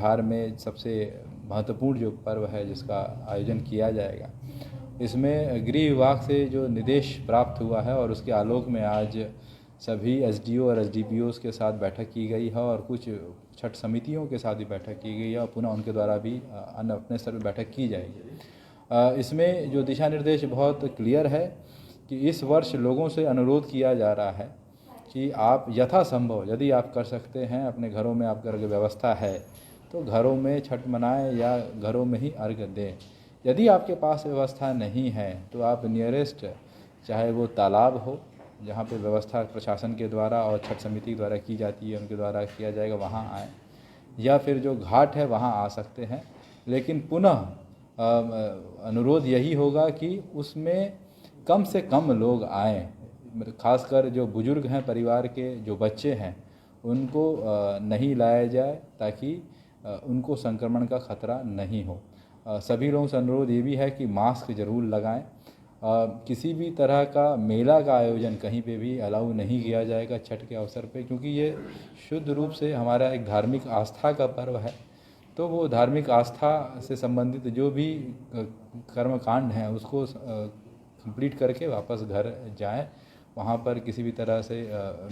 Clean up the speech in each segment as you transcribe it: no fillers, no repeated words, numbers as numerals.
बिहार में सबसे महत्वपूर्ण जो पर्व है जिसका आयोजन किया जाएगा, इसमें गृह विभाग से जो निर्देश प्राप्त हुआ है और उसके आलोक में आज सभी एसडीओ और एसडीपीओ के साथ बैठक की गई है और कुछ छठ समितियों के साथ भी बैठक की गई है और पुनः उनके द्वारा भी अन्य अपने स्तर पर बैठक की जाएगी। इसमें जो दिशा निर्देश बहुत क्लियर है कि इस वर्ष लोगों से अनुरोध किया जा रहा है कि आप यथासंभव यदि आप कर सकते हैं, अपने घरों में आपका अर्घ्य व्यवस्था है तो घरों में छठ मनाएं या घरों में ही अर्घ्य दें। यदि आपके पास व्यवस्था नहीं है तो आप नियरेस्ट, चाहे वो तालाब हो जहाँ पे व्यवस्था प्रशासन के द्वारा और छठ समिति के द्वारा की जाती है, उनके द्वारा किया जाएगा, वहाँ आएँ, या फिर जो घाट है वहाँ आ सकते हैं। लेकिन पुनः अनुरोध यही होगा कि उसमें कम से कम लोग आएँ, खासकर जो बुजुर्ग हैं परिवार के, जो बच्चे हैं, उनको नहीं लाया जाए ताकि उनको संक्रमण का खतरा नहीं हो। सभी लोगों से अनुरोध ये भी है कि मास्क ज़रूर लगाएं। किसी भी तरह का मेला का आयोजन कहीं पे भी अलाउ नहीं किया जाएगा छठ के अवसर पे, क्योंकि ये शुद्ध रूप से हमारा एक धार्मिक आस्था का पर्व है। तो वो धार्मिक आस्था से संबंधित जो भी कर्मकांड हैं उसको कंप्लीट करके वापस घर जाएं। वहाँ पर किसी भी तरह से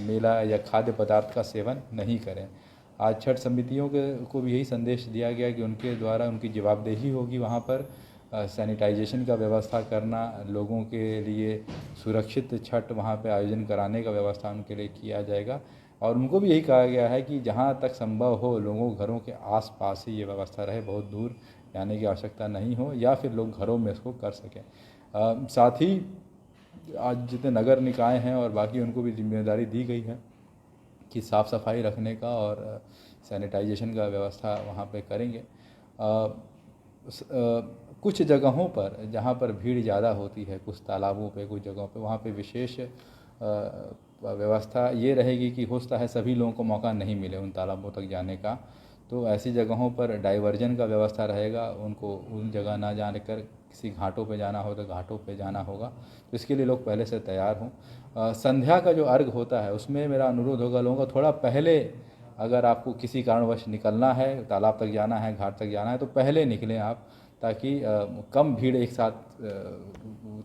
मेला या खाद्य पदार्थ का सेवन नहीं करें। आज छठ समितियों को भी यही संदेश दिया गया कि उनके द्वारा उनकी जवाबदेही होगी वहाँ पर सैनिटाइजेशन का व्यवस्था करना, लोगों के लिए सुरक्षित छठ वहाँ पे आयोजन कराने का व्यवस्था उनके लिए किया जाएगा। और उनको भी यही कहा गया है कि जहाँ तक संभव हो लोगों घरों के आसपास ही ये व्यवस्था रहे, बहुत दूर जाने की आवश्यकता नहीं हो, या फिर लोग घरों में इसको कर सकें। साथ ही आज जितने नगर निकाय हैं और बाकी उनको भी जिम्मेदारी दी गई है कि साफ़ सफाई रखने का और सैनिटाइजेशन का व्यवस्था वहाँ पे करेंगे। कुछ जगहों पर जहाँ पर भीड़ ज़्यादा होती है, कुछ तालाबों पे, कुछ जगहों पे, वहाँ पे विशेष व्यवस्था ये रहेगी कि हो सकता है सभी लोगों को मौका नहीं मिले उन तालाबों तक जाने का, तो ऐसी जगहों पर डाइवर्जन का व्यवस्था रहेगा। उनको उन जगह ना जाने कर किसी घाटों पे जाना हो तो घाटों पे जाना होगा, तो इसके लिए लोग पहले से तैयार हों। संध्या का जो अर्घ होता है उसमें मेरा अनुरोध होगा लोगों का थोड़ा पहले, अगर आपको किसी कारणवश निकलना है, तालाब तक जाना है, घाट तक जाना है, तो पहले निकलें आप, ताकि कम भीड़ एक साथ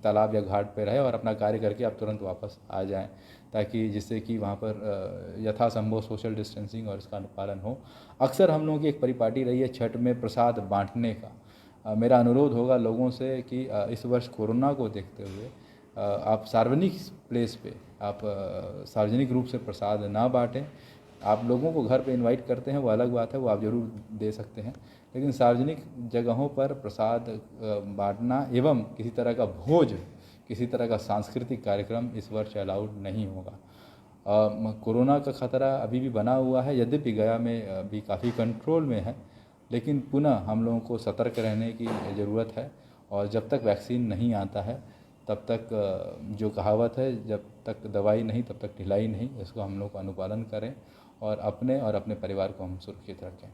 तालाब या घाट पे रहे और अपना कार्य करके आप तुरंत वापस आ जाएं, ताकि जिससे कि वहाँ पर यथासंभव सोशल डिस्टेंसिंग और इसका पालन हो। अक्सर हम लोगों की एक परिपाटी रही है छठ में प्रसाद बांटने का। मेरा अनुरोध होगा लोगों से कि इस वर्ष कोरोना को देखते हुए आप सार्वजनिक प्लेस पे आप सार्वजनिक रूप से प्रसाद ना बांटें। आप लोगों को घर पे इनवाइट करते हैं वो अलग बात है, वो आप ज़रूर दे सकते हैं, लेकिन सार्वजनिक जगहों पर प्रसाद बांटना एवं किसी तरह का भोज, किसी तरह का सांस्कृतिक कार्यक्रम इस वर्ष अलाउड नहीं होगा। कोरोना का खतरा अभी भी बना हुआ है, यद्यपि गया में अभी काफ़ी कंट्रोल में है, लेकिन पुनः हम लोगों को सतर्क रहने की ज़रूरत है। और जब तक वैक्सीन नहीं आता है तब तक जो कहावत है, जब तक दवाई नहीं तब तक ढिलाई नहीं, इसको हम लोग अनुपालन करें और अपने परिवार को हम सुरक्षित रखें।